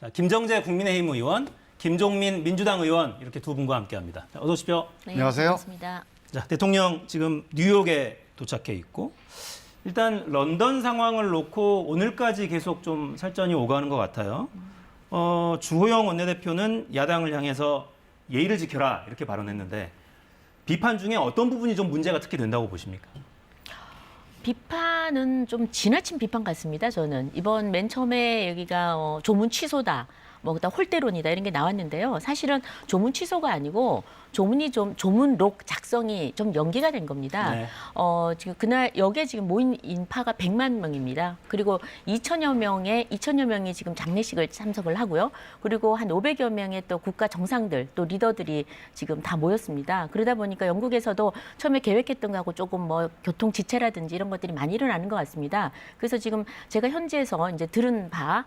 자, 김정재 국민의힘 의원, 김종민 민주당 의원 이렇게 두 분과 함께합니다. 어서 오십시오. 네, 안녕하세요. 반갑습니다. 자, 대통령 지금 뉴욕에 도착해 있고 일단 런던 상황을 놓고 오늘까지 계속 좀 설전이 오가는 것 같아요. 주호영 원내대표는 야당을 향해서 예의를 지켜라 이렇게 발언했는데 비판 중에 어떤 부분이 좀 문제가 특히 된다고 보십니까? 비판은 좀 지나친 비판 같습니다. 저는 이번 맨 처음에 여기가 조문 취소다, 뭐 그다음 홀대론이다 이런 게 나왔는데요. 사실은 조문 취소가 아니고 조문록 작성이 좀 연기가 된 겁니다. 네. 지금 그날 여기에 지금 모인 인파가 100만 명입니다. 그리고 2천여 명이 지금 장례식을 참석을 하고요. 그리고 한 500여 명의 또 국가 정상들, 또 리더들이 지금 다 모였습니다. 그러다 보니까 영국에서도 처음에 계획했던 거하고 조금 뭐 교통 지체라든지 이런 것들이 많이 일어나는 것 같습니다. 그래서 지금 제가 현지에서 이제 들은 바,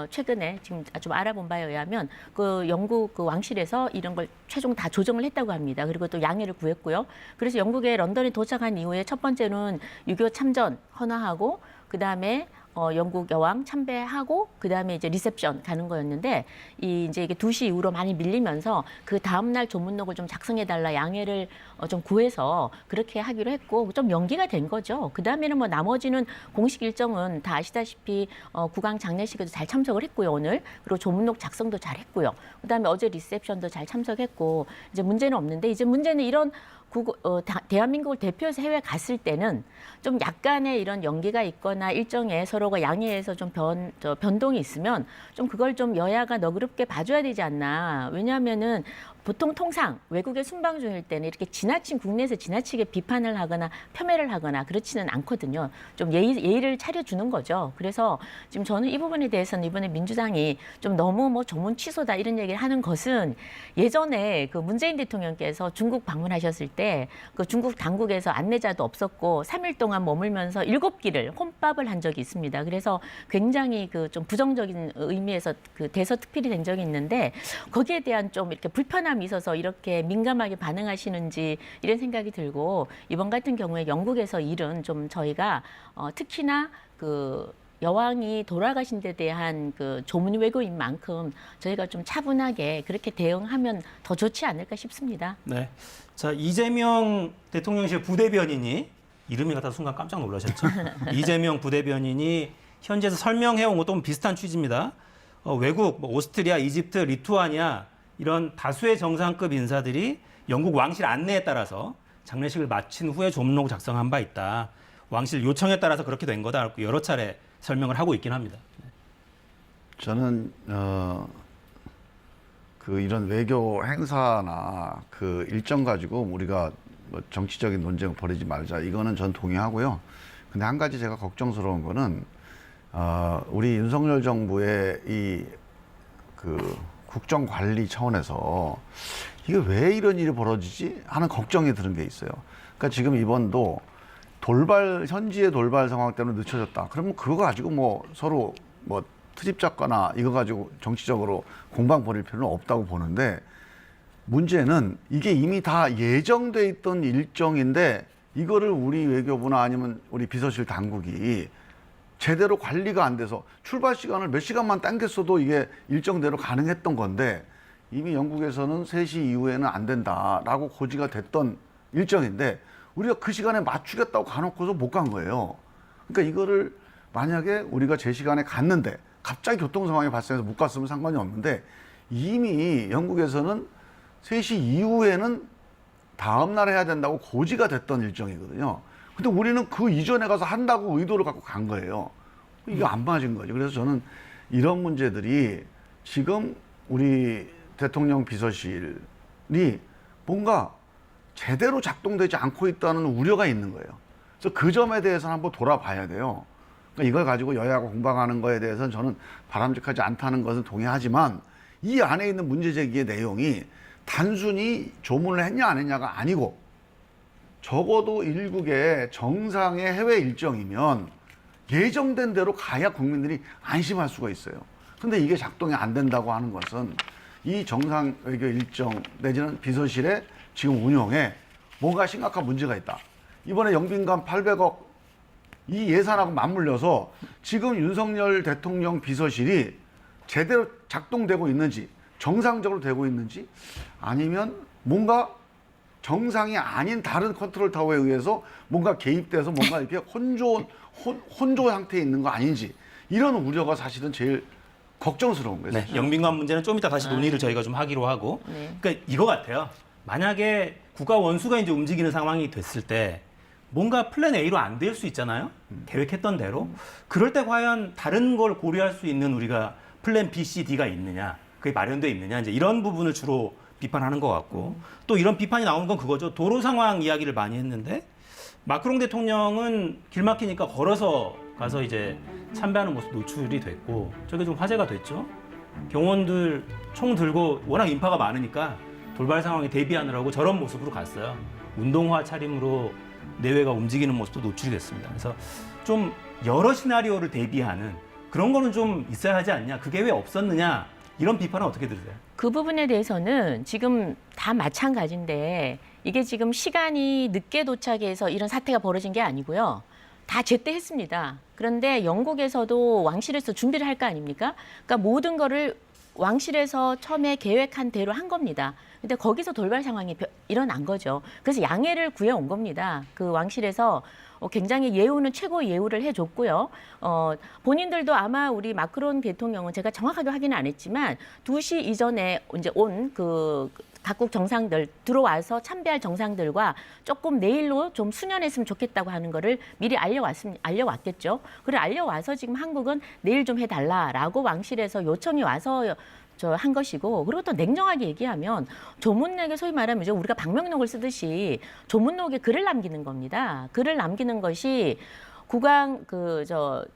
최근에 지금 좀 알아본 바에 의하면 그 영국 그 왕실에서 이런 걸 최종 다 조정을 했다고 합니다. 그리고 또 양해를 구했고요. 그래서 영국에 런던에 도착한 이후에 첫 번째는 6.25 참전 헌화하고 그다음에 영국 여왕 참배하고 그다음에 이제 리셉션 가는 거였는데 이제 이게 2시 이후로 많이 밀리면서 그 다음 날 조문록을 좀 작성해 달라 양해를 좀 구해서 그렇게 하기로 했고 좀 연기가 된 거죠. 그다음에는 뭐 나머지는 공식 일정은 다 아시다시피 국왕 장례식에도 잘 참석을 했고요, 오늘. 그리고 조문록 작성도 잘 했고요. 그다음에 어제 리셉션도 잘 참석했고 이제 문제는 없는데 이제 문제는 이런 대한민국을 대표해서 해외 갔을 때는 좀 약간의 이런 연기가 있거나 일정에 서로가 양해해서 좀 변동이 있으면 좀 그걸 좀 여야가 너그럽게 봐줘야 되지 않나. 왜냐하면은 보통 통상 외국에 순방 중일 때는 이렇게 국내에서 지나치게 비판을 하거나 폄훼를 하거나 그렇지는 않거든요. 좀 예의를 차려주는 거죠. 그래서 지금 저는 이 부분에 대해서는 이번에 민주당이 좀 너무 뭐 조문 취소다 이런 얘기를 하는 것은 예전에 그 문재인 대통령께서 중국 방문하셨을 때 그 중국 당국에서 안내자도 없었고 3일 동안 머물면서 7끼를 혼밥을 한 적이 있습니다. 그래서 굉장히 그 좀 부정적인 의미에서 그 대서특필이 된 적이 있는데 거기에 대한 좀 이렇게 불편함이 있어서 이렇게 민감하게 반응하시는지 이런 생각이 들고 이번 같은 경우에 영국에서 일은 좀 저희가 특히나 그 여왕이 돌아가신 데 대한 그 조문 외교인 만큼 저희가 좀 차분하게 그렇게 대응하면 더 좋지 않을까 싶습니다. 네. 자, 이재명 대통령실 부대변인이 이름이 같아서 순간 깜짝 놀라셨죠. 이재명 부대변인이 현지에서 설명해온 것도 비슷한 취지입니다. 외국, 뭐 오스트리아, 이집트, 리투아니아 이런 다수의 정상급 인사들이 영국 왕실 안내에 따라서 장례식을 마친 후에 조문록을 작성한 바 있다. 왕실 요청에 따라서 그렇게 된 거다. 여러 차례 설명을 하고 있긴 합니다. 저는 그 이런 외교 행사나 그 일정 가지고 우리가 뭐 정치적인 논쟁을 벌이지 말자. 이거는 전 동의하고요. 근데 한 가지 제가 걱정스러운 거는 우리 윤석열 정부의 이 그 국정 관리 차원에서 이게 왜 이런 일이 벌어지지 하는 걱정이 드는 게 있어요. 그러니까 지금 이번도 현지의 돌발 상황 때문에 늦춰졌다. 그러면 그거 가지고 뭐 서로 뭐 트집 잡거나 이거 가지고 정치적으로 공방 벌일 필요는 없다고 보는데 문제는 이게 이미 다 예정돼 있던 일정인데 이거를 우리 외교부나 아니면 우리 비서실 당국이 제대로 관리가 안 돼서 출발 시간을 몇 시간만 당겼어도 이게 일정대로 가능했던 건데 이미 영국에서는 3시 이후에는 안 된다라고 고지가 됐던 일정인데 우리가 그 시간에 맞추겠다고 가놓고서 못 간 거예요. 그러니까 이거를 만약에 우리가 제 시간에 갔는데 갑자기 교통 상황이 발생해서 못 갔으면 상관이 없는데 이미 영국에서는 3시 이후에는 다음 날 해야 된다고 고지가 됐던 일정이거든요. 근데 우리는 그 이전에 가서 한다고 의도를 갖고 간 거예요. 이게 안 맞은 거죠. 그래서 저는 이런 문제들이 지금 우리 대통령 비서실이 뭔가 제대로 작동되지 않고 있다는 우려가 있는 거예요. 그래서 그 점에 대해서는 한번 돌아봐야 돼요. 그러니까 이걸 가지고 여야가 공방하는 거에 대해서는 저는 바람직하지 않다는 것은 동의하지만 이 안에 있는 문제 제기의 내용이 단순히 조문을 했냐 안 했냐가 아니고 적어도 일국의 정상의 해외 일정이면 예정된 대로 가야 국민들이 안심할 수가 있어요. 근데 이게 작동이 안 된다고 하는 것은 이 정상 외교 일정 내지는 비서실의 지금 운영에 뭔가 심각한 문제가 있다. 이번에 영빈관 800억 이 예산하고 맞물려서 지금 윤석열 대통령 비서실이 제대로 작동되고 있는지, 정상적으로 되고 있는지, 아니면 뭔가 정상이 아닌 다른 컨트롤 타워에 의해서 뭔가 개입돼서 뭔가 이렇게 혼조 상태에 있는 거 아닌지, 이런 우려가 사실은 제일 걱정스러운 거예요. 네, 영빈관 문제는 좀 이따 다시 논의를 저희가 좀 하기로 하고, 네. 그러니까 이거 같아요. 만약에 국가 원수가 이제 움직이는 상황이 됐을 때 뭔가 플랜 A로 안 될 수 있잖아요. 계획했던 대로. 그럴 때 과연 다른 걸 고려할 수 있는 우리가 플랜 B, C, D가 있느냐, 그게 마련돼 있느냐, 이제 이런 부분을 주로 비판하는 것 같고, 또 이런 비판이 나오는 건 그거죠. 도로 상황 이야기를 많이 했는데 마크롱 대통령은 길 막히니까 걸어서 가서 이제 참배하는 모습 노출이 됐고, 저게 좀 화제가 됐죠. 경호원들 총 들고 워낙 인파가 많으니까 돌발 상황에 대비하느라고 저런 모습으로 갔어요. 운동화 차림으로 내외가 움직이는 모습도 노출이 됐습니다. 그래서 좀 여러 시나리오를 대비하는 그런 거는 좀 있어야 하지 않냐, 그게 왜 없었느냐, 이런 비판은 어떻게 들으세요? 그 부분에 대해서는 지금 다 마찬가지인데 이게 지금 시간이 늦게 도착해서 이런 사태가 벌어진 게 아니고요. 다 제때 했습니다. 그런데 영국에서도 왕실에서 준비를 할 거 아닙니까? 그러니까 모든 거를 왕실에서 처음에 계획한 대로 한 겁니다. 근데 거기서 돌발 상황이 일어난 거죠. 그래서 양해를 구해온 겁니다. 그 왕실에서 굉장히 예우는 최고 예우를 해줬고요. 본인들도 아마 우리 마크롱 대통령은 제가 정확하게 확인은 안 했지만 2시 이전에 이제 온 그 각국 정상들 들어와서 참배할 정상들과 조금 내일로 좀 수년했으면 좋겠다고 하는 거를 미리 알려왔겠죠. 그래 알려와서 지금 한국은 내일 좀 해달라라고 왕실에서 요청이 와서 한 것이고, 그리고 또 냉정하게 얘기하면 조문록에 소위 말하면 이제 우리가 방명록을 쓰듯이 조문록에 글을 남기는 겁니다. 글을 남기는 것이 국왕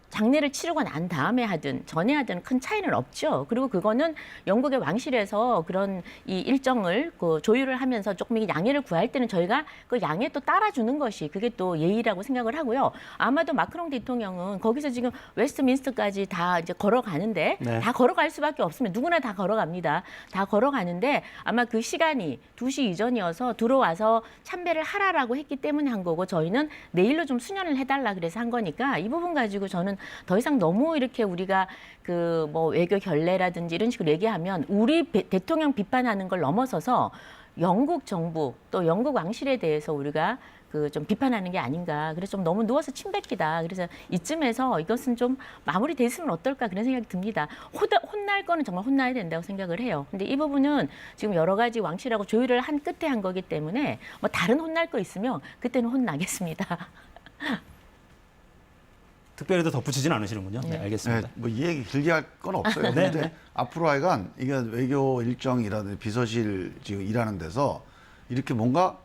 장례를 치르고 난 다음에 하든 전에 하든 큰 차이는 없죠. 그리고 그거는 영국의 왕실에서 그런 이 일정을 조율을 하면서 조금 양해를 구할 때는 저희가 그 양해 또 따라주는 것이 그게 또 예의라고 생각을 하고요. 아마도 마크롱 대통령은 거기서 지금 웨스트민스터까지 다 이제 걸어가는데, 네. 다 걸어갈 수밖에 없으면 누구나 다 걸어갑니다. 다 걸어가는데 아마 그 시간이 2시 이전이어서 들어와서 참배를 하라라고 했기 때문에 한 거고, 저희는 내일로 좀 수년을 해달라 그래서 한 거니까 이 부분 가지고 저는 더 이상 너무 이렇게 우리가 그 뭐 외교 결례라든지 이런 식으로 얘기하면 우리 대통령 비판하는 걸 넘어서서 영국 정부 또 영국 왕실에 대해서 우리가 그 좀 비판하는 게 아닌가. 그래서 좀 너무 누워서 침 뱉기다. 그래서 이쯤에서 이것은 좀 마무리됐으면 어떨까 그런 생각이 듭니다. 혼날 거는 정말 혼나야 된다고 생각을 해요. 근데 이 부분은 지금 여러 가지 왕실하고 조율을 한 끝에 한 거기 때문에 뭐 다른 혼날 거 있으면 그때는 혼나겠습니다. 특별히 더 덧붙이진 않으시는군요. 네, 알겠습니다. 네, 뭐 이 얘기 길게 할 건 없어요. 네, 근데 네. 앞으로 하여간 이게 외교 일정이라든지 비서실 지금 일하는 데서 이렇게 뭔가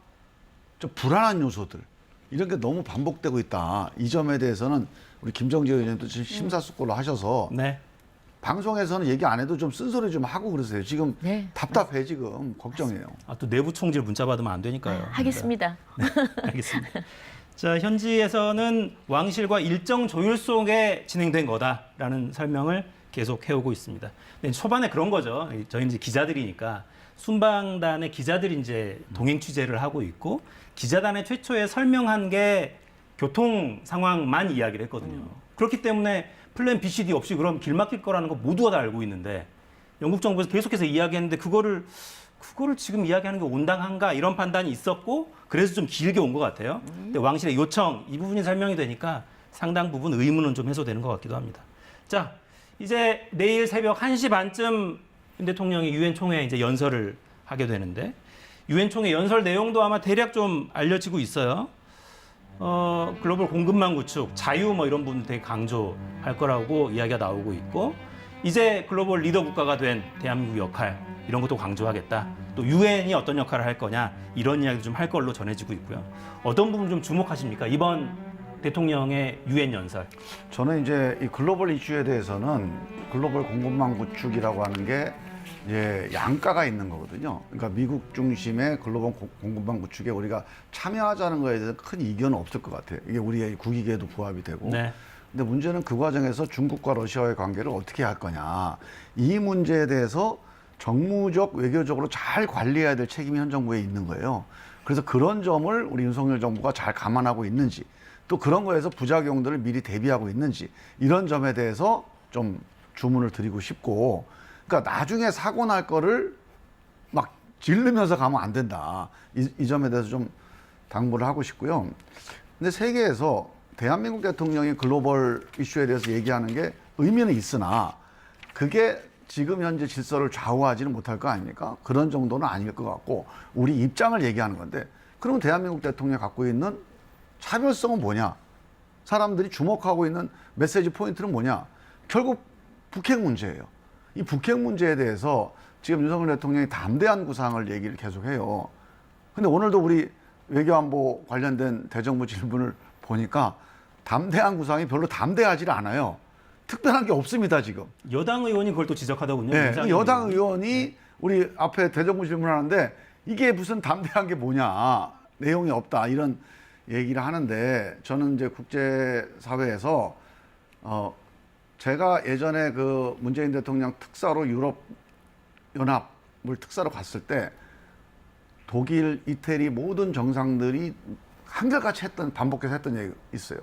좀 불안한 요소들 이런 게 너무 반복되고 있다. 이 점에 대해서는 우리 김정재 의원님도 지금 심사숙고를 하셔서 네. 방송에서는 얘기 안 해도 좀 쓴소리 좀 하고 그러세요. 지금 네, 답답해 지금 걱정이에요. 또 내부 총질 문자 받으면 안 되니까요. 하겠습니다. 네, 알겠습니다. 자, 현지에서는 왕실과 일정 조율 속에 진행된 거다라는 설명을 계속 해오고 있습니다. 근데 초반에 그런 거죠. 저희는 이제 기자들이니까 순방단의 기자들이 이제 동행 취재를 하고 있고, 기자단의 최초에 설명한 게 교통 상황만 이야기를 했거든요. 그렇기 때문에 플랜 B, C, D 없이 그럼 길 막힐 거라는 거 모두가 다 알고 있는데 영국 정부에서 계속해서 이야기했는데 그거를 지금 이야기하는 게 온당한가, 이런 판단이 있었고, 그래서 좀 길게 온 것 같아요. 근데 왕실의 요청 이 부분이 설명이 되니까 상당 부분 의문은 좀 해소되는 것 같기도 합니다. 자, 이제 내일 새벽 1시 반쯤 윤 대통령이 유엔 총회에 이제 연설을 하게 되는데, 유엔 총회 연설 내용도 아마 대략 좀 알려지고 있어요. 글로벌 공급망 구축, 자유 뭐 이런 부분 되게 강조할 거라고 이야기가 나오고 있고, 이제 글로벌 리더 국가가 된 대한민국 역할 이런 것도 강조하겠다. 또 유엔이 어떤 역할을 할 거냐, 이런 이야기도 좀 할 걸로 전해지고 있고요. 어떤 부분 좀 주목하십니까? 이번 대통령의 유엔 연설. 저는 이제 이 글로벌 이슈에 대해서는 글로벌 공급망 구축이라고 하는 게 이제 양가가 있는 거거든요. 그러니까 미국 중심의 글로벌 공급망 구축에 우리가 참여하자는 거에 대해서 큰 이견은 없을 것 같아요. 이게 우리의 국익에도 부합이 되고. 네. 근데 문제는 그 과정에서 중국과 러시아의 관계를 어떻게 할 거냐. 이 문제에 대해서 정무적, 외교적으로 잘 관리해야 될 책임이 현 정부에 있는 거예요. 그래서 그런 점을 우리 윤석열 정부가 잘 감안하고 있는지, 또 그런 거에서 부작용들을 미리 대비하고 있는지, 이런 점에 대해서 좀 주문을 드리고 싶고, 그러니까 나중에 사고 날 거를 막 질르면서 가면 안 된다. 이 점에 대해서 좀 당부를 하고 싶고요. 근데 세계에서 대한민국 대통령이 글로벌 이슈에 대해서 얘기하는 게 의미는 있으나 그게 지금 현재 질서를 좌우하지는 못할 거 아닙니까? 그런 정도는 아닐 것 같고 우리 입장을 얘기하는 건데, 그러면 대한민국 대통령이 갖고 있는 차별성은 뭐냐? 사람들이 주목하고 있는 메시지 포인트는 뭐냐? 결국 북핵 문제예요. 이 북핵 문제에 대해서 지금 윤석열 대통령이 담대한 구상을 얘기를 계속해요. 근데 오늘도 우리 외교안보 관련된 대정부 질문을 보니까 담대한 구상이 별로 담대하지 않아요. 특별한 게 없습니다, 지금. 여당 의원이 그걸 또 지적하더군요. 네, 윤상현 여당 의원이. 의원이 우리 앞에 대정부 질문하는데 이게 무슨 담대한 게 뭐냐, 내용이 없다, 이런 얘기를 하는데, 저는 이제 국제사회에서 제가 예전에 그 문재인 대통령 특사로 유럽 연합을 특사로 갔을 때 독일, 이태리 모든 정상들이 한결같이 반복해서 했던 얘기가 있어요.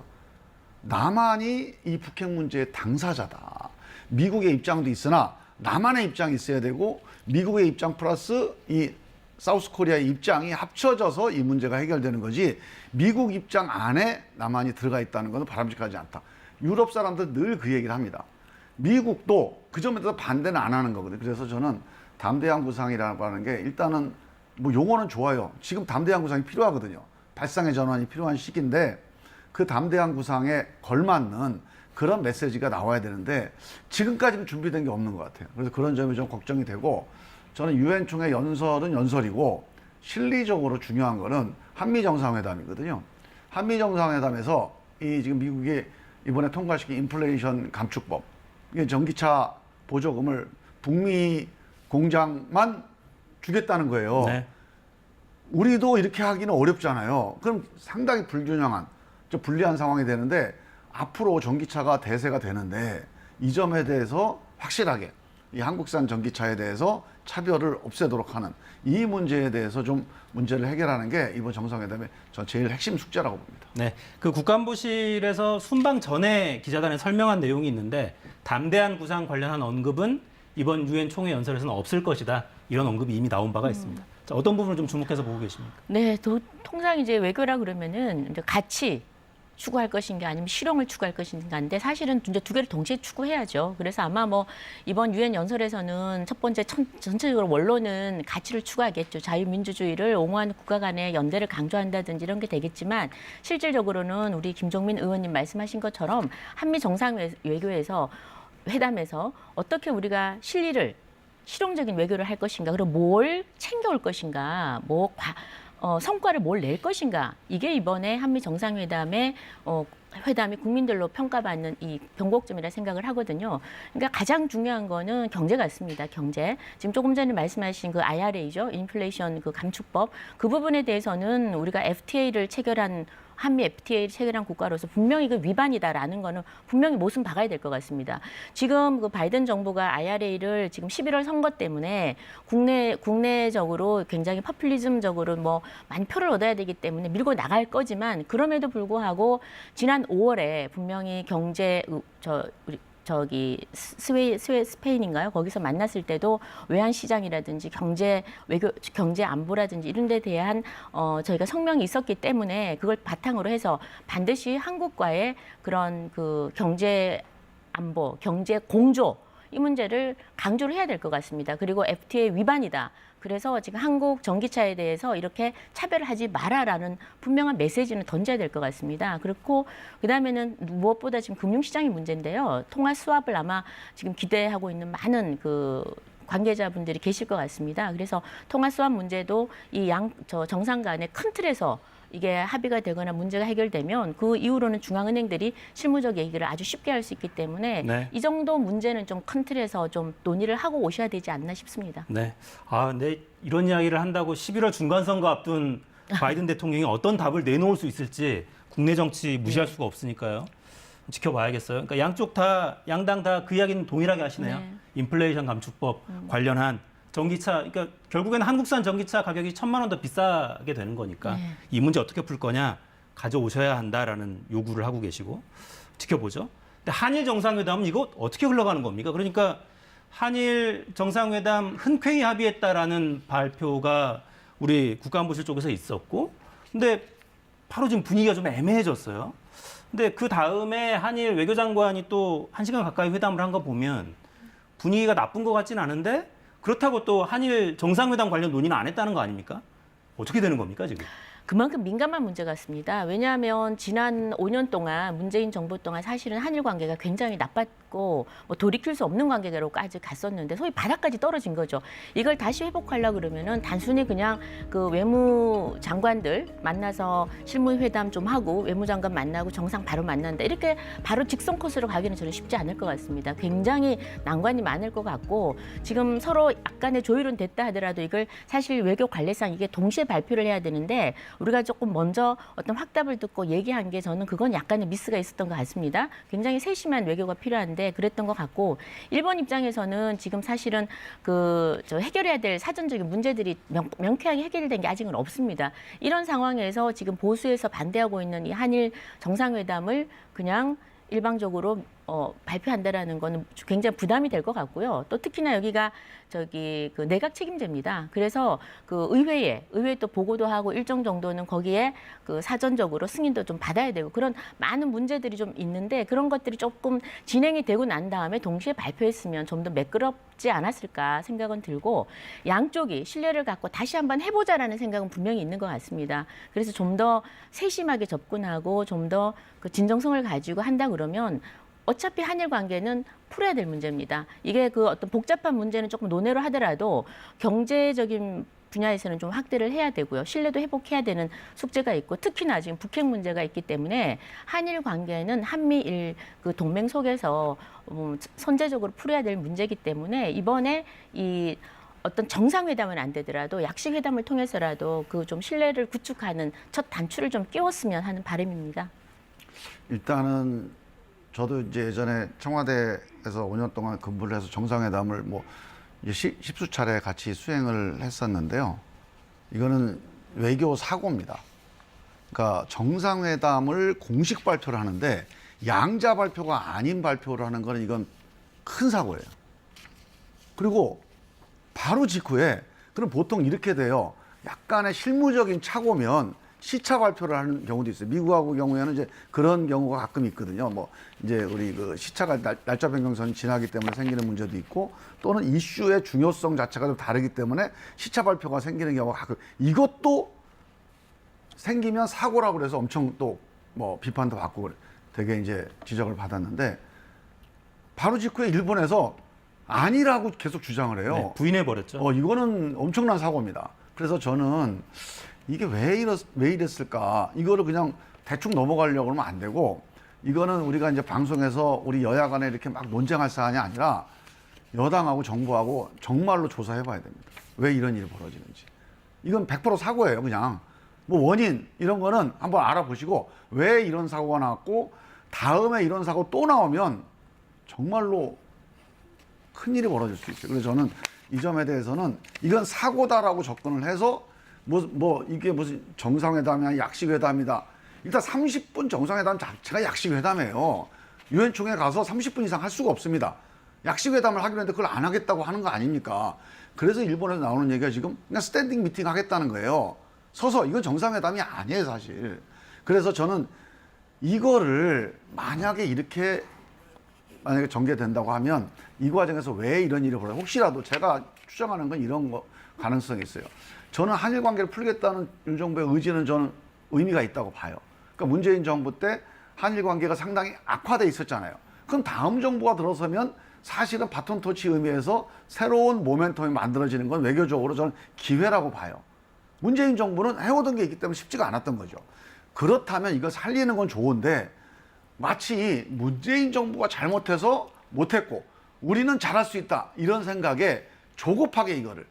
남한이 이 북핵 문제의 당사자다. 미국의 입장도 있으나 남한의 입장이 있어야 되고 미국의 입장 플러스 이 사우스 코리아의 입장이 합쳐져서 이 문제가 해결되는 거지, 미국 입장 안에 남한이 들어가 있다는 것은 바람직하지 않다. 유럽 사람들 늘 그 얘기를 합니다. 미국도 그 점에 대해서 반대는 안 하는 거거든요. 그래서 저는 담대한 구상이라고 하는 게, 일단은 뭐 용어는 좋아요. 지금 담대한 구상이 필요하거든요. 발상의 전환이 필요한 시기인데 그 담대한 구상에 걸맞는 그런 메시지가 나와야 되는데 지금까지는 준비된 게 없는 것 같아요. 그래서 그런 점이 좀 걱정이 되고, 저는 유엔 총회 연설은 연설이고 실리적으로 중요한 거는 한미 정상회담이거든요. 한미 정상회담에서 이 지금 미국이 이번에 통과시킨 인플레이션 감축법, 이게 전기차 보조금을 북미 공장만 주겠다는 거예요. 네. 우리도 이렇게 하기는 어렵잖아요. 그럼 상당히 불균형한, 좀 불리한 상황이 되는데 앞으로 전기차가 대세가 되는데 이 점에 대해서 확실하게 이 한국산 전기차에 대해서 차별을 없애도록 하는 이 문제에 대해서 좀 문제를 해결하는 게 이번 정상회담의 전 제일 핵심 숙제라고 봅니다. 네, 그 국가안보실에서 순방 전에 기자단에 설명한 내용이 있는데, 담대한 구상 관련한 언급은 이번 유엔 총회 연설에서는 없을 것이다, 이런 언급이 이미 나온 바가 있습니다. 자, 어떤 부분을 좀 주목해서 보고 계십니까? 네, 통상 이제 외교라 그러면은 이제 같이 추구할 것인가 아니면 실용을 추구할 것인가인데, 사실은 이제 두 개를 동시에 추구해야죠. 그래서 아마 뭐 이번 유엔 연설에서는 첫 번째 전체적으로 원론은 가치를 추구하겠죠. 자유민주주의를 옹호하는 국가 간의 연대를 강조한다든지 이런 게 되겠지만, 실질적으로는 우리 김종민 의원님 말씀하신 것처럼 한미 정상 외교에서 회담에서 어떻게 우리가 실용적인 외교를 할 것인가, 그리고 뭘 챙겨올 것인가, 성과를 뭘 낼 것인가, 이게 이번에 한미 정상회담의 회담이 국민들로 평가받는 이 변곡점이라 생각을 하거든요. 그러니까 가장 중요한 거는 경제 같습니다. 경제. 지금 조금 전에 말씀하신 그 IRA죠. 인플레이션 그 감축법. 그 부분에 대해서는 우리가 FTA를 체결한 한미 FTA를 체결한 국가로서 분명히 그 위반이다라는 거는 분명히 못은 박아야 될 것 같습니다. 지금 그 바이든 정부가 IRA를 지금 11월 선거 때문에 국내적으로 굉장히 포퓰리즘적으로 뭐 많이 표를 얻어야 되기 때문에 밀고 나갈 거지만, 그럼에도 불구하고 지난 5월에 분명히 스페인인가요? 거기서 만났을 때도 외환 시장이라든지 경제 안보라든지 이런 데 대한 저희가 성명이 있었기 때문에 그걸 바탕으로 해서 반드시 한국과의 그런 그 경제 안보, 경제 공조, 이 문제를 강조를 해야 될 것 같습니다. 그리고 FTA 위반이다. 그래서 지금 한국 전기차에 대해서 이렇게 차별하지 마라라는 분명한 메시지는 던져야 될 것 같습니다. 그렇고 그다음에는 무엇보다 지금 금융시장이 문제인데요. 통화 수합을 아마 지금 기대하고 있는 많은 그 관계자분들이 계실 것 같습니다. 그래서 통화 수합 문제도 이 정상 간의 큰 틀에서 이게 합의가 되거나 문제가 해결되면 그 이후로는 중앙은행들이 실무적 얘기를 아주 쉽게 할 수 있기 때문에 네. 이 정도 문제는 좀 큰 틀에서 좀 논의를 하고 오셔야 되지 않나 싶습니다. 네. 근데 이런 이야기를 한다고 11월 중간선거 앞둔 바이든 대통령이 어떤 답을 내놓을 수 있을지 국내 정치 무시할 수가 없으니까요. 지켜봐야겠어요. 그러니까 양당 다 그 이야기는 동일하게 하시네요. 네. 인플레이션 감축법 관련한 전기차, 그러니까 결국에는 한국산 전기차 가격이 1,000만 원 더 비싸게 되는 거니까 네. 이 문제 어떻게 풀 거냐 가져오셔야 한다라는 요구를 하고 계시고 지켜보죠. 근데 근데 한일 정상회담은 이거 어떻게 흘러가는 겁니까? 그러니까 한일 정상회담 흔쾌히 합의했다라는 발표가 우리 국가안보실 쪽에서 있었고, 근데 바로 지금 분위기가 좀 애매해졌어요. 근데 그 다음에 한일 외교장관이 또 1시간 가까이 회담을 한 거 보면 분위기가 나쁜 것 같진 않은데 그렇다고 또 한일 정상회담 관련 논의는 안 했다는 거 아닙니까? 어떻게 되는 겁니까, 지금? 그만큼 민감한 문제 같습니다. 왜냐하면 지난 5년 동안 문재인 정부 동안 사실은 한일 관계가 굉장히 나빴고 뭐 돌이킬 수 없는 관계로까지 갔었는데 소위 바닥까지 떨어진 거죠. 이걸 다시 회복하려고 그러면은 단순히 그냥 그 외무 장관들 만나서 실무회담 좀 하고 외무장관 만나고 정상 바로 만난다. 이렇게 바로 직선 코스로 가기는 저는 쉽지 않을 것 같습니다. 굉장히 난관이 많을 것 같고 지금 서로 약간의 조율은 됐다 하더라도 이걸 사실 외교 관례상 이게 동시에 발표를 해야 되는데 우리가 조금 먼저 어떤 확답을 듣고 얘기한 게 저는 그건 약간의 미스가 있었던 것 같습니다. 굉장히 세심한 외교가 필요한데 그랬던 것 같고 일본 입장에서는 지금 사실은 저 해결해야 될 사전적인 문제들이 명쾌하게 해결된 게 아직은 없습니다. 이런 상황에서 지금 보수에서 반대하고 있는 이 한일 정상회담을 그냥 일방적으로 발표한다라는 거는 굉장히 부담이 될 것 같고요. 또 특히나 여기가 그 내각 책임제입니다. 그래서 그 의회에 또 보고도 하고 일정 정도는 거기에 그 사전적으로 승인도 좀 받아야 되고 그런 많은 문제들이 좀 있는데 그런 것들이 조금 진행이 되고 난 다음에 동시에 발표했으면 좀 더 매끄럽지 않았을까 생각은 들고 양쪽이 신뢰를 갖고 다시 한번 해보자라는 생각은 분명히 있는 것 같습니다. 그래서 좀 더 세심하게 접근하고 좀 더 그 진정성을 가지고 한다 그러면 어차피 한일 관계는 풀어야 될 문제입니다. 이게 그 어떤 복잡한 문제는 조금 논외로 하더라도 경제적인 분야에서는 좀 확대를 해야 되고요. 신뢰도 회복해야 되는 숙제가 있고 특히나 지금 북핵 문제가 있기 때문에 한일 관계는 한미일 그 동맹 속에서 선제적으로 풀어야 될 문제이기 때문에 이번에 이 어떤 정상회담은 안 되더라도 약식회담을 통해서라도 그 좀 신뢰를 구축하는 첫 단추를 좀 끼웠으면 하는 바람입니다. 일단은 저도 이제 예전에 청와대에서 5년 동안 근무를 해서 정상회담을 뭐 이제 십수 차례 같이 수행을 했었는데요. 이거는 외교 사고입니다. 그러니까 정상회담을 공식 발표를 하는데 양자 발표가 아닌 발표를 하는 거는 이건 큰 사고예요. 그리고 바로 직후에 그럼 보통 이렇게 돼요. 약간의 실무적인 착오면 시차 발표를 하는 경우도 있어요. 미국하고 경우에는 이제 그런 경우가 가끔 있거든요. 뭐 이제 우리 그 시차가 날짜 변경선이 지나기 때문에 생기는 문제도 있고 또는 이슈의 중요성 자체가 좀 다르기 때문에 시차 발표가 생기는 경우가 가끔 이것도 생기면 사고라고 그래서 엄청 또 뭐 비판도 받고 되게 이제 지적을 받았는데 바로 직후에 일본에서 아니라고 계속 주장을 해요. 네, 부인해 버렸죠. 이거는 엄청난 사고입니다. 그래서 저는 이게 왜 이랬을까? 이거를 그냥 대충 넘어가려고 그러면 안 되고, 이거는 우리가 이제 방송에서 우리 여야 간에 이렇게 막 논쟁할 사안이 아니라 여당하고 정부하고 정말로 조사해 봐야 됩니다. 왜 이런 일이 벌어지는지. 이건 100% 사고예요, 그냥. 뭐 원인, 이런 거는 한번 알아보시고, 왜 이런 사고가 나왔고, 다음에 이런 사고 또 나오면 정말로 큰일이 벌어질 수 있어요. 그래서 저는 이 점에 대해서는 이건 사고다라고 접근을 해서 이게 무슨 정상회담이야 약식회담이다. 일단 30분 정상회담 자체가 약식회담이에요. 유엔 총회 가서 30분 이상 할 수가 없습니다. 약식회담을 하기로 했는데 그걸 안 하겠다고 하는 거 아닙니까? 그래서 일본에서 나오는 얘기가 지금 그냥 스탠딩 미팅 하겠다는 거예요. 서서 이건 정상회담이 아니에요, 사실. 그래서 저는 이거를 만약에 전개된다고 하면 이 과정에서 왜 이런 일이 벌어요? 혹시라도 제가 추정하는 건 이런 가능성이 있어요. 저는 한일 관계를 풀겠다는 윤 정부의 의지는 저는 의미가 있다고 봐요. 그러니까 문재인 정부 때 한일 관계가 상당히 악화돼 있었잖아요. 그럼 다음 정부가 들어서면 사실은 바톤 터치 의미에서 새로운 모멘텀이 만들어지는 건 외교적으로 저는 기회라고 봐요. 문재인 정부는 해오던 게 있기 때문에 쉽지가 않았던 거죠. 그렇다면 이걸 살리는 건 좋은데 마치 문재인 정부가 잘못해서 못했고 우리는 잘할 수 있다 이런 생각에 조급하게 이거를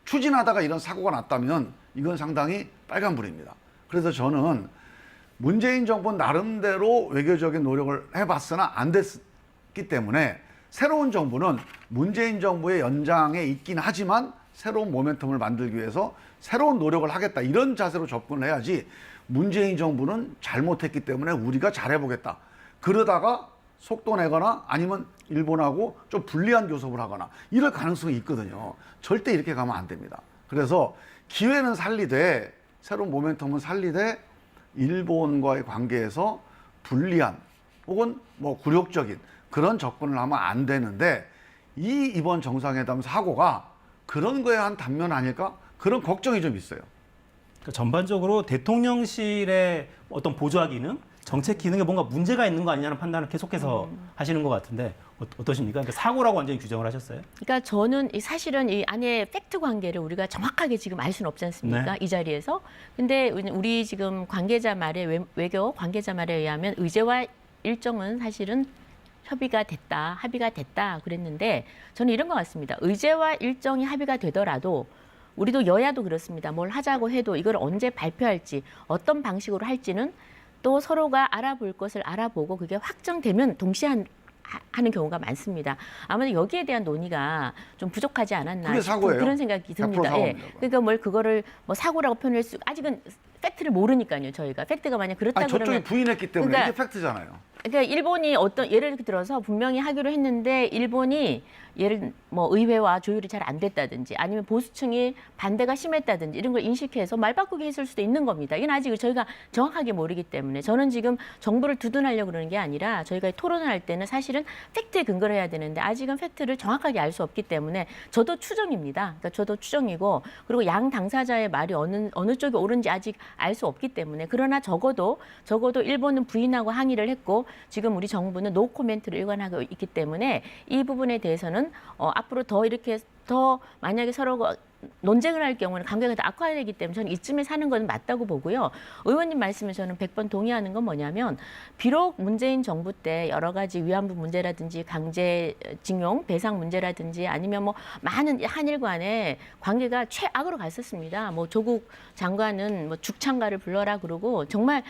추진하다가 이런 사고가 났다면 이건 상당히 빨간불입니다. 그래서 저는 문재인 정부는 나름대로 외교적인 노력을 해봤으나 안 됐기 때문에 새로운 정부는 문재인 정부의 연장에 있긴 하지만 새로운 모멘텀을 만들기 위해서 새로운 노력을 하겠다 이런 자세로 접근을 해야지 문재인 정부는 잘못했기 때문에 우리가 잘해보겠다. 그러다가 속도 내거나 아니면 일본하고 좀 불리한 교섭을 하거나 이럴 가능성이 있거든요. 절대 이렇게 가면 안 됩니다. 그래서 기회는 살리되 새로운 모멘텀은 살리되 일본과의 관계에서 불리한 혹은 뭐 굴욕적인 그런 접근을 하면 안 되는데 이번 정상회담 사고가 그런 거에 한 단면 아닐까? 그런 걱정이 좀 있어요. 그러니까 전반적으로 대통령실의 어떤 보좌 기능, 정책 기능에 뭔가 문제가 있는 거 아니냐는 판단을 계속해서 하시는 것 같은데 어떠십니까? 그러니까 사고라고 완전히 규정을 하셨어요? 그러니까 저는 사실은 이 안에 팩트 관계를 우리가 정확하게 지금 알 수는 없지 않습니까? 네. 이 자리에서. 근데 우리 지금 관계자 말에 외교 관계자 말에 의하면 의제와 일정은 사실은 합의가 됐다 그랬는데 저는 이런 것 같습니다. 의제와 일정이 합의가 되더라도 우리도 여야도 그렇습니다. 뭘 하자고 해도 이걸 언제 발표할지 어떤 방식으로 할지는 또 서로가 알아볼 것을 알아보고 그게 확정되면 동시에 하는 경우가 많습니다. 아무래도 여기에 대한 논의가 좀 부족하지 않았나 그게 사고예요. 그런 생각이 100% 듭니다. 사고입니다. 그러니까 뭘 그거를 뭐 사고라고 표현할 수 아직은 팩트를 모르니까요. 저희가 팩트가 만약 그렇다 아니, 저쪽이 그러면 부인했기 때문에 그러니까 이게 팩트잖아요. 그러니까 일본이 어떤 예를 들어서 분명히 하기로 했는데 일본이 예를 뭐 의회와 조율이 잘 안 됐다든지 아니면 보수층이 반대가 심했다든지 이런 걸 인식해서 말 바꾸게 했을 수도 있는 겁니다. 이건 아직 저희가 정확하게 모르기 때문에 저는 지금 정부를 두둔하려고 그러는 게 아니라 저희가 토론을 할 때는 사실은 팩트에 근거를 해야 되는데 아직은 팩트를 정확하게 알 수 없기 때문에 저도 추정입니다. 그러니까 저도 추정이고 그리고 양 당사자의 말이 어느 쪽이 옳은지 아직 알 수 없기 때문에 그러나 적어도 일본은 부인하고 항의를 했고 지금 우리 정부는 노 코멘트를 일관하고 있기 때문에 이 부분에 대해서는 앞으로 더 이렇게 더 만약에 서로가 논쟁을 할 경우는 관계가 더 악화되기 때문에 저는 이쯤에 사는 건 맞다고 보고요. 의원님 말씀에 저는 100번 동의하는 건 뭐냐면 비록 문재인 정부 때 여러 가지 위안부 문제라든지 강제징용 배상 문제라든지 아니면 뭐 많은 한일 간의 관계가 최악으로 갔었습니다. 뭐 조국 장관은 뭐 죽창가를 불러라 그러고 정말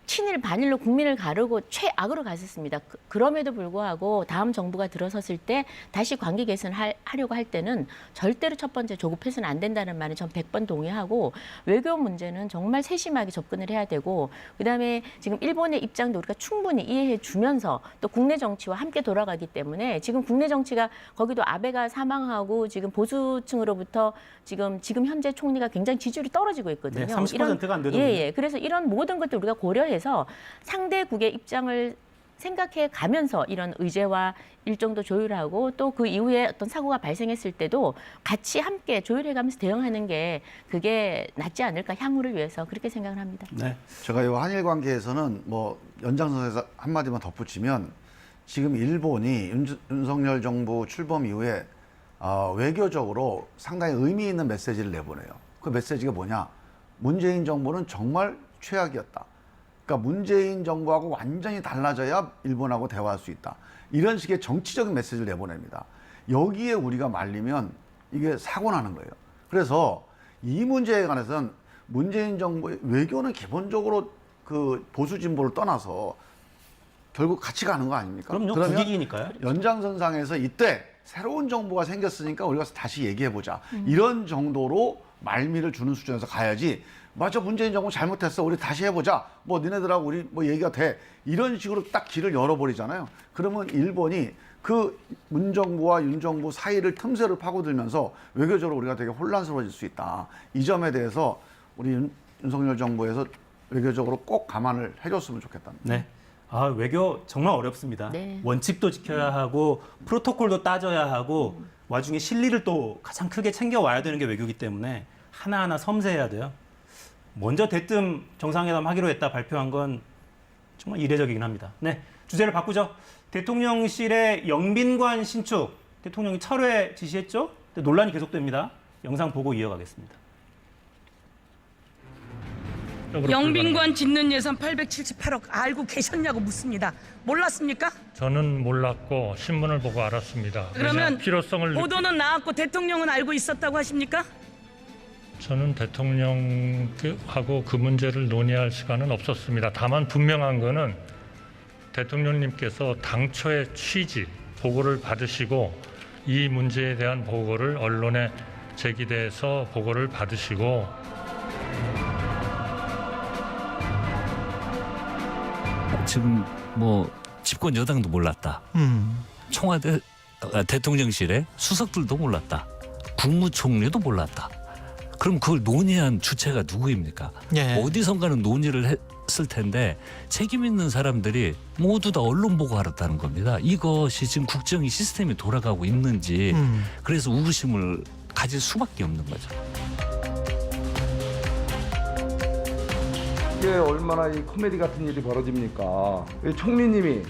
친일 반일로 국민을 가르고 최악으로 갔었습니다. 그럼에도 불구하고 다음 정부가 들어섰을 때 다시 관계 개선하려고 할 때는 절대로 첫 번째 조급해서는 안 된다는 말은 전 100번 동의하고 외교 문제는 정말 세심하게 접근을 해야 되고 그다음에 지금 일본의 입장도 우리가 충분히 이해해 주면서 또 국내 정치와 함께 돌아가기 때문에 지금 국내 정치가 거기도 아베가 사망하고 지금 보수층으로부터 지금 현재 총리가 굉장히 지지율이 떨어지고 있거든요. 네, 30%가 안 되더군요. 예. 그래서 이런 모든 것들 우리가 고려해서 상대국의 입장을 생각해 가면서 이런 의제와 일정도 조율하고 또 그 이후에 어떤 사고가 발생했을 때도 같이 함께 조율해가면서 대응하는 게 그게 낫지 않을까 향후를 위해서 그렇게 생각을 합니다. 네. 제가 이 한일 관계에서는 뭐 연장선에서 한마디만 덧붙이면 지금 일본이 윤석열 정부 출범 이후에 외교적으로 상당히 의미 있는 메시지를 내보내요. 그 메시지가 뭐냐? 문재인 정부는 정말 최악이었다. 그러니까 문재인 정부하고 완전히 달라져야 일본하고 대화할 수 있다. 이런 식의 정치적인 메시지를 내보냅니다. 여기에 우리가 말리면 이게 사고 나는 거예요. 그래서 이 문제에 관해서는 문재인 정부의 외교는 기본적으로 그 보수 진보를 떠나서 결국 같이 가는 거 아닙니까? 그럼요. 그러면 국익이니까요. 연장선상에서 이때 새로운 정부가 생겼으니까 우리가 다시 얘기해보자. 이런 정도로 말미를 주는 수준에서 가야지. 맞아, 문재인 정부 잘못했어. 우리 다시 해보자. 뭐 니네들하고 우리 뭐 얘기가 돼. 이런 식으로 딱 길을 열어버리잖아요. 그러면 일본이 그 문정부와 윤정부 사이를 틈새를 파고들면서 외교적으로 우리가 되게 혼란스러워질 수 있다. 이 점에 대해서 우리 윤석열 정부에서 외교적으로 꼭 감안을 해줬으면 좋겠답니다. 네. 외교 정말 어렵습니다. 네. 원칙도 지켜야 하고 프로토콜도 따져야 하고 와중에 실리를 또 가장 크게 챙겨와야 되는 게 외교이기 때문에 하나하나 섬세해야 돼요. 먼저 대뜸 정상회담 하기로 했다 발표한 건 정말 이례적이긴 합니다. 네, 주제를 바꾸죠. 대통령실의 영빈관 신축 대통령이 철회 지시했죠. 근데 논란이 계속됩니다. 영상 보고 이어가겠습니다. 영빈관 짓는 예산 878억 알고 계셨냐고 묻습니다. 몰랐습니까? 저는 몰랐고 신문을 보고 알았습니다. 그러면 필요성을 보도는 나왔고 대통령은 알고 있었다고 하십니까? 저는 대통령하고 그 문제를 논의할 시간은 없었습니다. 다만 분명한 거는 대통령님께서 당초의 취지, 보고를 받으시고 이 문제에 대한 보고를 언론에 제기돼서 보고를 받으시고 지금 뭐 집권 여당도 몰랐다. 청와대 대통령실의 수석들도 몰랐다. 국무총리도 몰랐다. 그럼 그걸 논의한 주체가 누구입니까? 예. 어디선가는 논의를 했을 텐데 책임 있는 사람들이 모두 다 언론 보고 알았다는 겁니다. 이것이 지금 국정이 시스템이 돌아가고 있는지 그래서 우구심을 가질 수밖에 없는 거죠. 이게 얼마나 이 코미디 같은 일이 벌어집니까? 이 총리님이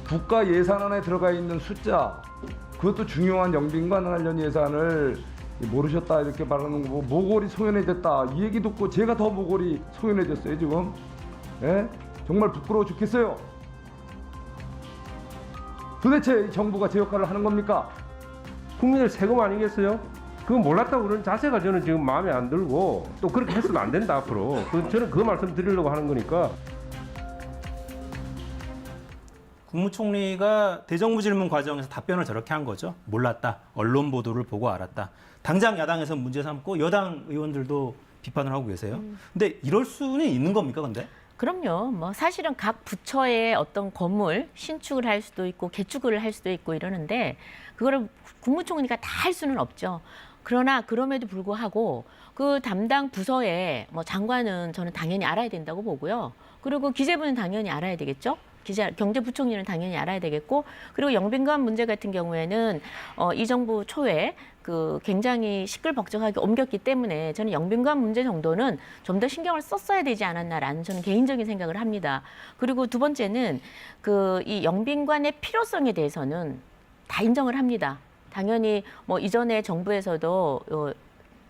국가 예산안에 들어가 있는 숫자, 그것도 중요한 영빈관 관련 예산을 모르셨다 이렇게 말하는 거 보고 모골이 소연해졌다 이 얘기 듣고 제가 더 모골이 소연해졌어요 지금. 예? 정말 부끄러워 죽겠어요. 도대체 이 정부가 제 역할을 하는 겁니까? 국민의 세금 아니겠어요? 그거 몰랐다고 그러는 자세가 저는 지금 마음에 안 들고 또 그렇게 했으면 안 된다 앞으로. 저는 그 말씀 드리려고 하는 거니까. 국무총리가 대정부 질문 과정에서 답변을 저렇게 한 거죠. 몰랐다. 언론 보도를 보고 알았다. 당장 야당에서 문제 삼고 여당 의원들도 비판을 하고 계세요. 근데 이럴 수는 있는 겁니까, 근데? 그럼요. 뭐 사실은 각 부처의 어떤 건물 신축을 할 수도 있고 개축을 할 수도 있고 이러는데 그거를 국무총리가 다 할 수는 없죠. 그러나 그럼에도 불구하고 그 담당 부서의 뭐 장관은 저는 당연히 알아야 된다고 보고요. 그리고 기재부는 당연히 알아야 되겠죠. 경제부총리는 당연히 알아야 되겠고, 그리고 영빈관 문제 같은 경우에는 이 정부 초에 그 굉장히 시끌벅적하게 옮겼기 때문에 저는 영빈관 문제 정도는 좀 더 신경을 썼어야 되지 않았나라는 저는 개인적인 생각을 합니다. 그리고 두 번째는 그 이 영빈관의 필요성에 대해서는 다 인정을 합니다. 당연히 뭐 이전에 정부에서도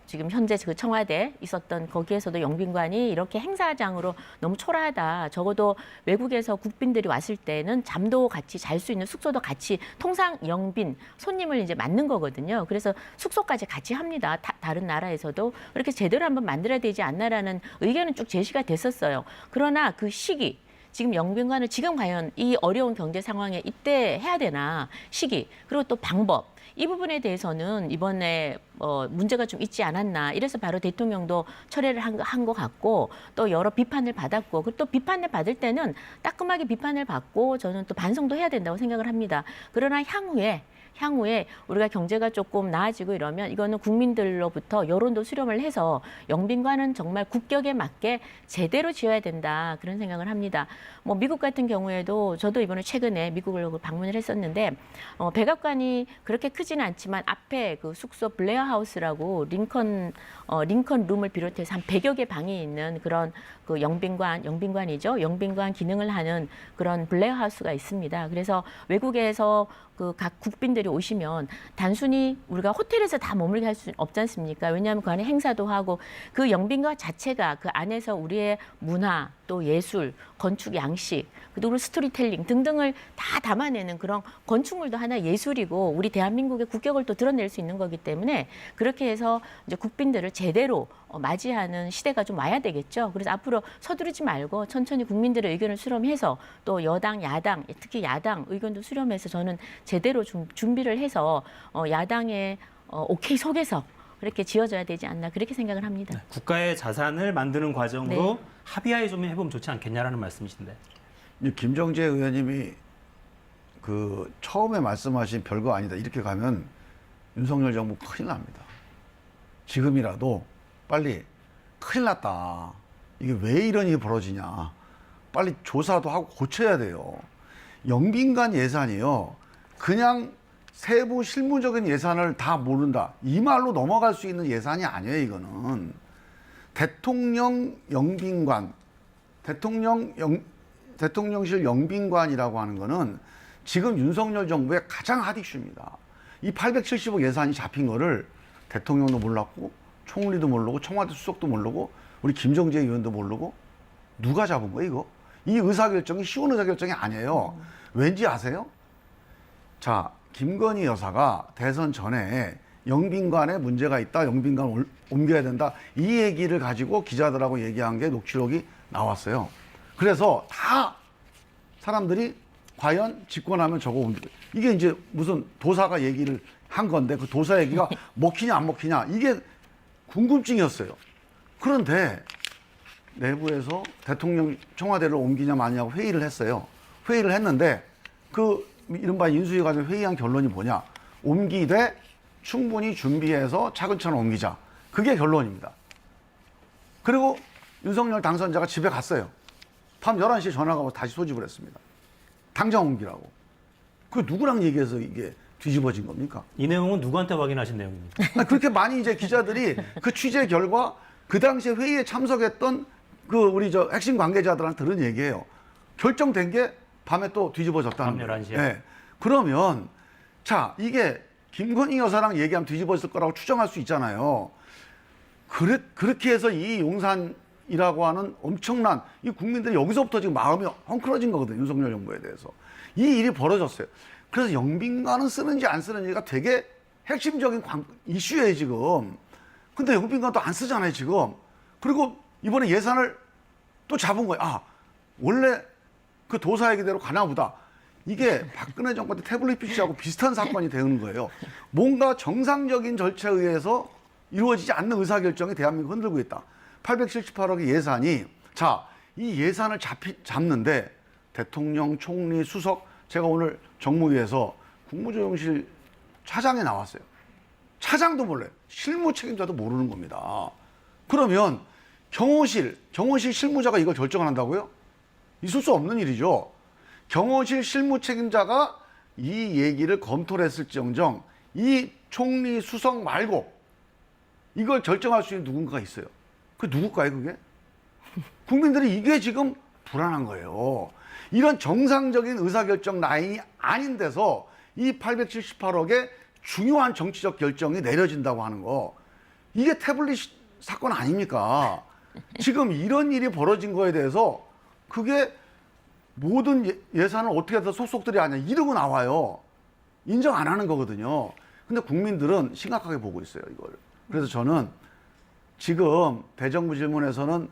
지금 현재 그 청와대 있었던 거기에서도 영빈관이 이렇게 행사장으로 너무 초라하다. 적어도 외국에서 국빈들이 왔을 때는 잠도 같이 잘 수 있는 숙소도 같이 통상 영빈 손님을 이제 맞는 거거든요. 그래서 숙소까지 같이 합니다. 다른 나라에서도 그렇게 제대로 한번 만들어야 되지 않나라는 의견은 쭉 제시가 됐었어요. 그러나 그 시기 지금 영빈관을 지금 과연 이 어려운 경제 상황에 이때 해야 되나 시기 그리고 또 방법 이 부분에 대해서는 이번에 문제가 좀 있지 않았나 이래서 바로 대통령도 철회를 한 것 같고 또 여러 비판을 받았고 그리고 또 비판을 받을 때는 따끔하게 비판을 받고 저는 또 반성도 해야 된다고 생각을 합니다. 그러나 향후에 우리가 경제가 조금 나아지고 이러면 이거는 국민들로부터 여론도 수렴을 해서 영빈관은 정말 국격에 맞게 제대로 지어야 된다 그런 생각을 합니다. 뭐 미국 같은 경우에도 저도 이번에 최근에 미국을 방문을 했었는데 백악관이 그렇게 크지는 않지만 앞에 그 숙소 블레어 하우스라고 링컨 룸을 비롯해서 한 100여 개 방이 있는 그런 그 영빈관이죠. 영빈관 기능을 하는 그런 블레어 하우스가 있습니다. 그래서 외국에서 그 각 국빈들이 오시면 단순히 우리가 호텔에서 다 머물게 할 수 없지 않습니까? 왜냐하면 그 안에 행사도 하고 그 영빈관 자체가 그 안에서 우리의 문화 또 예술, 건축 양식, 그리고 스토리텔링 등등을 다 담아내는 그런 건축물도 하나 예술이고 우리 대한민국의 국격을 또 드러낼 수 있는 거기 때문에 그렇게 해서 이제 국빈들을 제대로 맞이하는 시대가 좀 와야 되겠죠. 그래서 앞으로 서두르지 말고 천천히 국민들의 의견을 수렴해서 또 여당, 야당, 특히 야당 의견도 수렴해서 저는 제대로 좀 준비를 해서 야당의 오케이 속에서 그렇게 지어져야 되지 않나 그렇게 생각을 합니다. 국가의 자산을 만드는 과정으로 네. 합의하에 좀 해보면 좋지 않겠냐라는 말씀이신데. 김정재 의원님이 그 처음에 말씀하신 별거 아니다 이렇게 가면 윤석열 정부 큰일 납니다. 지금이라도 빨리 큰일 났다. 이게 왜 이런 일이 벌어지냐. 빨리 조사도 하고 고쳐야 돼요. 영빈관 예산이요. 그냥 세부 실무적인 예산을 다 모른다. 이 말로 넘어갈 수 있는 예산이 아니에요, 이거는. 대통령 영빈관, 대통령실 영빈관이라고 하는 거는 지금 윤석열 정부의 가장 핫 이슈입니다. 이 870억 예산이 잡힌 거를 대통령도 몰랐고, 총리도 모르고, 청와대 수석도 모르고, 우리 김정재 의원도 모르고, 누가 잡은 거예요, 이거? 이 의사결정이 쉬운 의사결정이 아니에요. 왠지 아세요? 자, 김건희 여사가 대선 전에 영빈관에 문제가 있다, 영빈관 옮겨야 된다, 이 얘기를 가지고 기자들하고 얘기한 게 녹취록이 나왔어요. 그래서 다 사람들이 과연 집권하면 저거 옮기고, 이게 이제 무슨 도사가 얘기를 한 건데 그 도사 얘기가 먹히냐 안 먹히냐 이게 궁금증이었어요. 그런데 내부에서 대통령 청와대를 옮기냐 마냐고 회의를 했어요. 회의를 했는데 그 이른바 인수위 과정 회의한 결론이 뭐냐? 옮기되 충분히 준비해서 차근차근 옮기자. 그게 결론입니다. 그리고 윤석열 당선자가 집에 갔어요. 밤 11시에 전화가 와서 다시 소집을 했습니다. 당장 옮기라고. 그 누구랑 얘기해서 이게 뒤집어진 겁니까? 이 내용은 누구한테 확인하신 내용입니까? 그렇게 많이 이제 기자들이 그 취재 결과 그 당시에 회의에 참석했던 그 우리 저 핵심 관계자들한테 들은 얘기예요. 결정된 게 밤에 또 뒤집어졌다는 밤 거예요. 11시에. 네. 그러면 자, 이게 김건희 여사랑 얘기하면 뒤집어질 거라고 추정할 수 있잖아요. 그렇게 해서 이 용산이라고 하는 엄청난 이 국민들이 여기서부터 지금 마음이 헝클어진 거거든요. 윤석열 정부에 대해서. 이 일이 벌어졌어요. 그래서 영빈관은 쓰는지 안 쓰는지가 되게 핵심적인 이슈예요, 지금. 근데 영빈관 또 안 쓰잖아요, 지금. 그리고 이번에 예산을 또 잡은 거예요. 아, 원래 그 도사 얘기대로 가나 보다. 이게 박근혜 정권 때 태블릿 PC하고 비슷한 사건이 되는 거예요. 뭔가 정상적인 절차에 의해서 이루어지지 않는 의사결정이 대한민국을 흔들고 있다. 878억의 예산이, 자, 이 예산을 잡는데 대통령, 총리, 수석, 제가 오늘 정무위에서 국무조정실 차장이 나왔어요. 차장도 몰라요. 실무 책임자도 모르는 겁니다. 그러면 경호실 실무자가 이걸 결정을 한다고요? 있을 수 없는 일이죠. 경호실 실무 책임자가 이 얘기를 검토를 했을지언정 이 총리 수석 말고 이걸 결정할 수 있는 누군가가 있어요. 그 누굴까요, 그게? 국민들이 이게 지금 불안한 거예요. 이런 정상적인 의사결정 라인이 아닌 데서 이 878억의 중요한 정치적 결정이 내려진다고 하는 거, 이게 태블릿 사건 아닙니까? 지금 이런 일이 벌어진 거에 대해서 그게 모든 예산을 어떻게 해서 속속들이 하냐 이러고 나와요. 인정 안 하는 거거든요. 근데 국민들은 심각하게 보고 있어요, 이걸. 그래서 저는 지금 대정부 질문에서는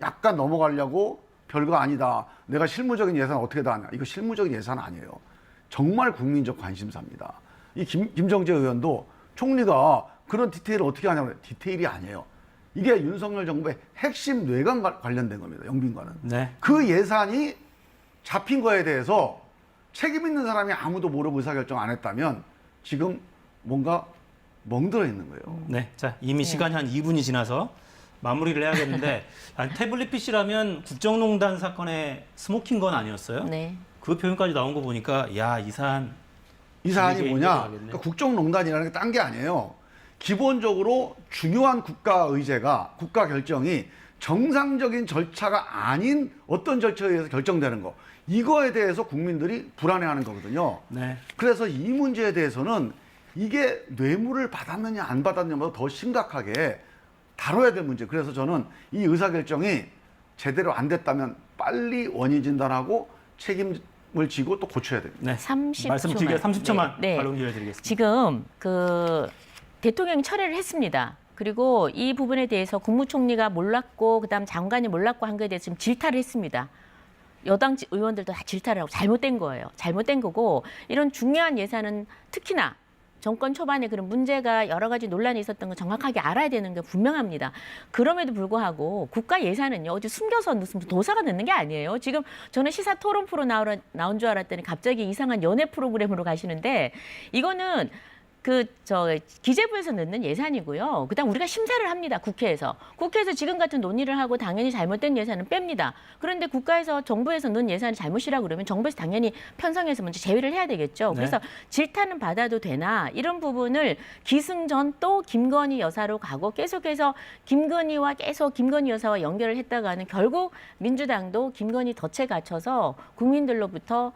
약간 넘어가려고 별거 아니다. 내가 실무적인 예산 어떻게 다 하냐. 이거 실무적인 예산 아니에요. 정말 국민적 관심사입니다. 이 김정재 의원도 총리가 그런 디테일을 어떻게 하냐고 디테일이 아니에요. 이게 윤석열 정부의 핵심 뇌관 관련된 겁니다. 영빈관은. 네. 그 예산이 잡힌 거에 대해서 책임 있는 사람이 아무도 모르고 의사결정 안 했다면 지금 뭔가 멍들어 있는 거예요. 네. 자, 이미 시간이 한 2분이 지나서 마무리를 해야겠는데 아니, 태블릿 PC라면 국정농단 사건의 스모킹 건 아니었어요? 네. 그 표현까지 나온 거 보니까 야, 이 사안 이 사안이 분위기에 뭐냐? 인정하겠네. 그러니까 국정농단이라는 게 딴 게 아니에요. 기본적으로 중요한 국가 의제가, 국가 결정이 정상적인 절차가 아닌 어떤 절차에 의해서 결정되는 거. 이거에 대해서 국민들이 불안해하는 거거든요. 네. 그래서 이 문제에 대해서는 이게 뇌물을 받았느냐 안 받았느냐보다 더 심각하게 다뤄야 될 문제. 그래서 저는 이 의사결정이 제대로 안 됐다면 빨리 원인 진단하고 책임을 지고 또 고쳐야 됩니다. 네. 30초만. 말씀 길게 30초만 네. 발언 기회를 드리겠습니다. 지금 그 대통령이 철회를 했습니다. 그리고 이 부분에 대해서 국무총리가 몰랐고 그다음 장관이 몰랐고 한 거에 대해서 지금 질타를 했습니다. 여당 의원들도 다 질타를 하고 잘못된 거예요. 잘못된 거고 이런 중요한 예산은 특히나 정권 초반에 그런 문제가 여러 가지 논란이 있었던 거 정확하게 알아야 되는 게 분명합니다. 그럼에도 불구하고 국가 예산은요, 어디 숨겨서 무슨 도사가 넣는 게 아니에요. 지금 저는 시사 토론 프로 나온 줄 알았더니 갑자기 이상한 연애 프로그램으로 가시는데 이거는 기재부에서 넣는 예산이고요. 그다음 우리가 심사를 합니다. 국회에서 지금 같은 논의를 하고 당연히 잘못된 예산은 뺍니다. 그런데 국가에서 정부에서 넣은 예산이 잘못이라 그러면 정부에서 당연히 편성해서 먼저 제외를 해야 되겠죠. 네. 그래서 질타는 받아도 되나 이런 부분을 기승전 또 김건희 여사로 가고 계속해서 김건희 여사와 연결을 했다가는 결국 민주당도 김건희 덫에 갇혀서 국민들로부터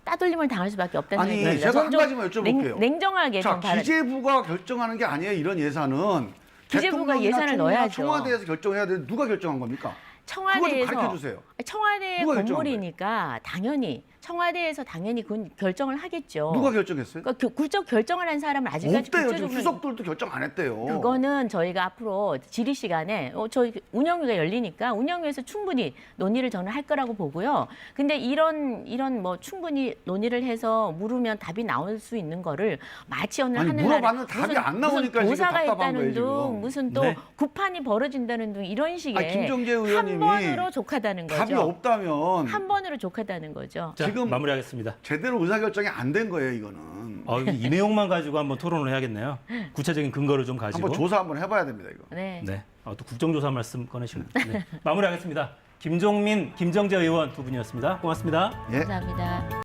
따돌림을 당할 수밖에 없다는 아니, 얘기입니다. 제가 한 가지만 여쭤볼게요. 냉정하게 자, 좀 바라. 기재부가 결정하는 게 아니에요. 이런 예산은. 기재부가 대통령이나 예산을 총리나 넣어야죠. 청와대에서 결정해야 되는데 누가 결정한 겁니까? 그거 좀 청와대에서 가르쳐 주세요. 청와대 누가 결정한 건물이니까 당연히 청와대에서 당연히 그 결정을 하겠죠. 누가 결정했어요? 그러니까 굴적 결정을 한 사람은 아직까지 없대요. 지금 구체적으로 수석들도 결정 안 했대요. 그거는 저희가 앞으로 질의 시간에 저희 운영위가 열리니까 운영위에서 충분히 논의를 저는 할 거라고 보고요. 근데 이런 뭐 충분히 논의를 해서 물으면 답이 나올 수 있는 거를 마치 오늘 아니, 하늘날에 물어봤는데 답이 안 나오니까 지금 도사가 답답한 있다는 거예요, 둥 지금. 무슨 또 네. 구판이 벌어진다는 둥 이런 식의 김정재 한 의원님이 번으로 족하다는 거죠. 답이 답이 없다면 한 번으로 족하다는 거죠. 자, 지금 마무리하겠습니다. 제대로 의사결정이 안 된 거예요, 이거는. 이 내용만 가지고 한번 토론을 해야겠네요. 구체적인 근거를 좀 가지고. 한번 조사 한번 해봐야 됩니다, 이거. 네. 네. 또 국정조사 말씀 꺼내시네요. 네. 마무리하겠습니다. 김종민, 김정재 의원 두 분이었습니다. 고맙습니다. 예. 감사합니다.